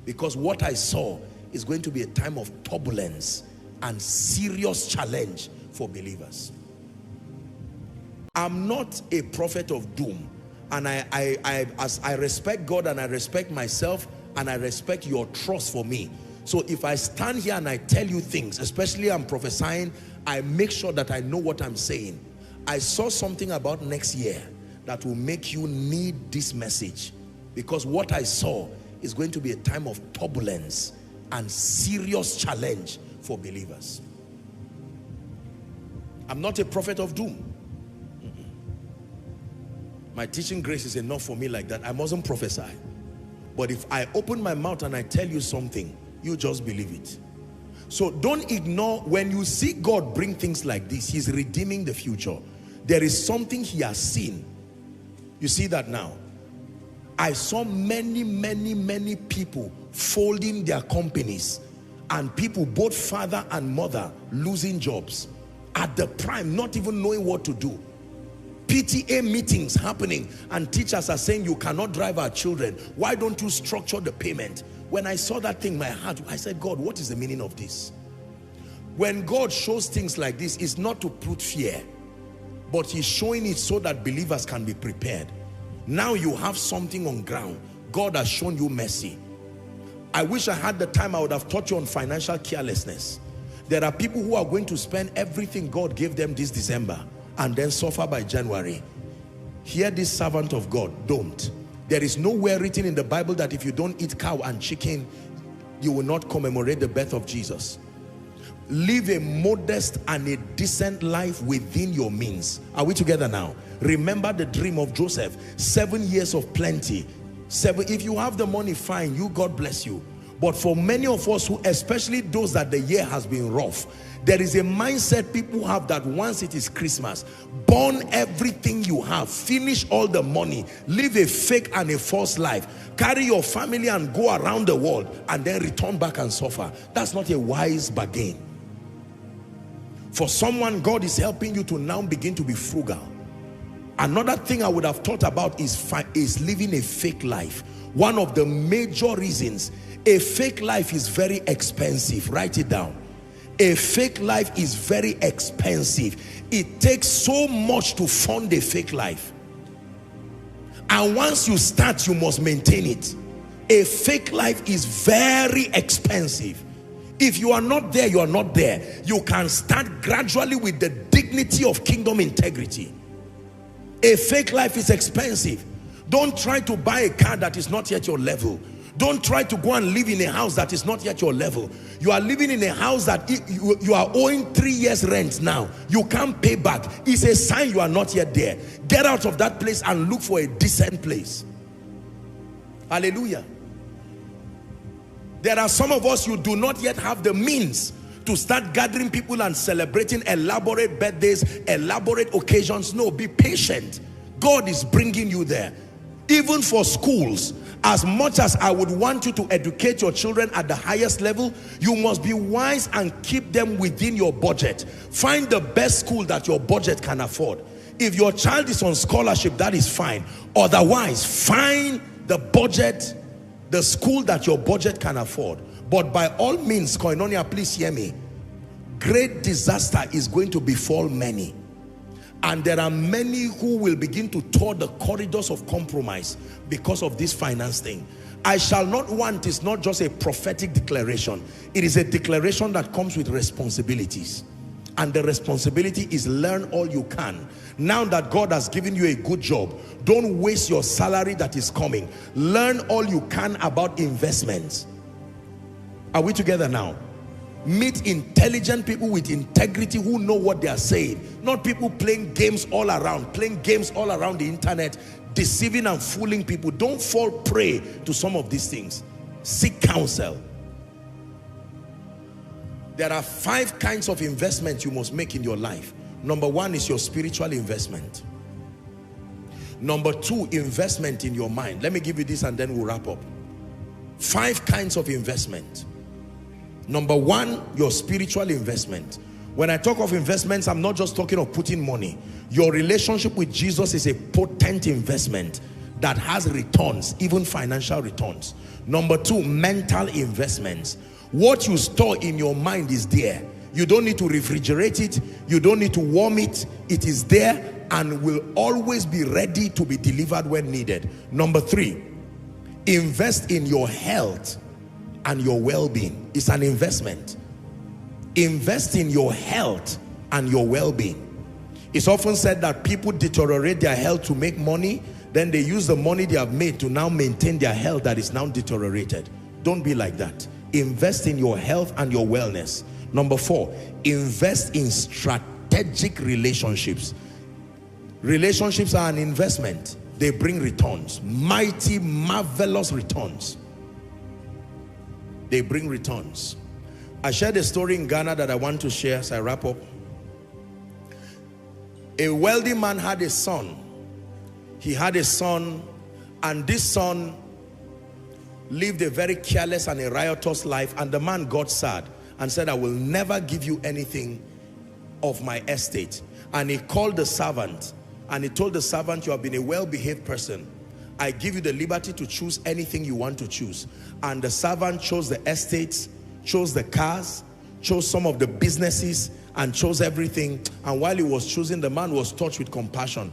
Because what I saw is going to be a time of turbulence and serious challenge for believers. I'm not a prophet of doom, and as I respect God and I respect myself and I respect your trust for me. So if I stand here and I tell you things, especially I'm prophesying, I make sure that I know what I'm saying. I saw something about next year that will make you need this message, because what I saw is going to be a time of turbulence and serious challenge for believers. I'm not a prophet of doom. My teaching grace is enough for me like that. I mustn't prophesy. But if I open my mouth and I tell you something, you just believe it. So don't ignore when you see God bring things like this. He's redeeming the future. There is something he has seen. You see that now. I saw many people folding their companies, and people, both father and mother, losing jobs at the prime, not even knowing what to do. PTA meetings happening, and teachers are saying, you cannot drive our children. Why don't you structure the payment? When I saw that thing, my heart, I said, God, what is the meaning of this? When God shows things like this, it's not to put fear, but he's showing it so that believers can be prepared. Now you have something on ground. God has shown you mercy. I wish I had the time. I would have taught you on financial carelessness. There are people who are going to spend everything God gave them this December and then suffer by January. Hear this, servant of God, don't. There is nowhere written in the Bible that if you don't eat cow and chicken, you will not commemorate the birth of Jesus. Live a modest and a decent life within your means. Are we together now? Remember the dream of Joseph. 7 years of plenty. If you have the money, fine, you, God bless you. But for many of us, who, especially those that the year has been rough, there is a mindset people have that once it is Christmas, burn everything you have, finish all the money, live a fake and a false life, carry your family and go around the world, and then return back and suffer. That's not a wise bargain. For someone, God is helping you to now begin to be frugal. Another thing I would have thought about is living a fake life. One of the major reasons, a fake life is very expensive. Write it down. A fake life is very expensive. It takes so much to fund a fake life. And once you start, you must maintain it. A fake life is very expensive. If you are not there, you are not there. You can start gradually with the dignity of kingdom integrity. A fake life is expensive. Don't try to buy a car that is not yet your level. Don't try to go and live in a house that is not yet your level. You are living in a house that you are owing 3 years rent now. You can't pay back. It's a sign you are not yet there. Get out of that place and look for a decent place. Hallelujah. There are some of us, you do not yet have the means to start gathering people and celebrating elaborate birthdays, elaborate occasions. No, be patient. God is bringing you there. Even for schools, as much as I would want you to educate your children at the highest level, you must be wise and keep them within your budget. Find the best school that your budget can afford. If your child is on scholarship, that is fine. Otherwise, find the budget, the school that your budget can afford. But by all means, Koinonia, please hear me. Great disaster is going to befall many. And there are many who will begin to tour the corridors of compromise because of this finance thing. I shall not want is not just a prophetic declaration. It is a declaration that comes with responsibilities. And the responsibility is learn all you can. Now that God has given you a good job, don't waste your salary that is coming. Learn all you can about investments. Are we together now? Meet intelligent people with integrity who know what they are saying. Not people playing games all around the internet, deceiving and fooling people. Don't fall prey to some of these things. Seek counsel. There are 5 kinds of investments you must make in your life. Number 1 is your spiritual investment. Number 2, investment in your mind. Let me give you this and then we'll wrap up. 5 kinds of investment. Number 1, your spiritual investment. When I talk of investments, I'm not just talking of putting money. Your relationship with Jesus is a potent investment. that has returns, even financial returns. Number two, mental investments. What you store in your mind is there. You don't need to refrigerate it. You don't need to warm it. It is there and will always be ready to be delivered when needed. Number three, invest in your health and your well-being. It's an investment. Invest in your health and your well-being. It's often said that people deteriorate their health to make money, then they use the money they have made to now maintain their health that is now deteriorated. Don't be like that. Invest in your health and your wellness. Number four, invest in strategic relationships. Relationships are an investment. They bring returns, mighty, marvelous returns. They bring returns. I shared a story in Ghana that I want to share as I wrap up. A wealthy man had a son. He had a son, and this son lived a very careless and a riotous life, and the man got sad and said, I will never give you anything of my estate. And he called the servant and he told the servant, you have been a well-behaved person. I give you the liberty to choose anything you want to choose. And the servant chose the estates, chose the cars, chose some of the businesses, and chose everything. And while he was choosing, the man was touched with compassion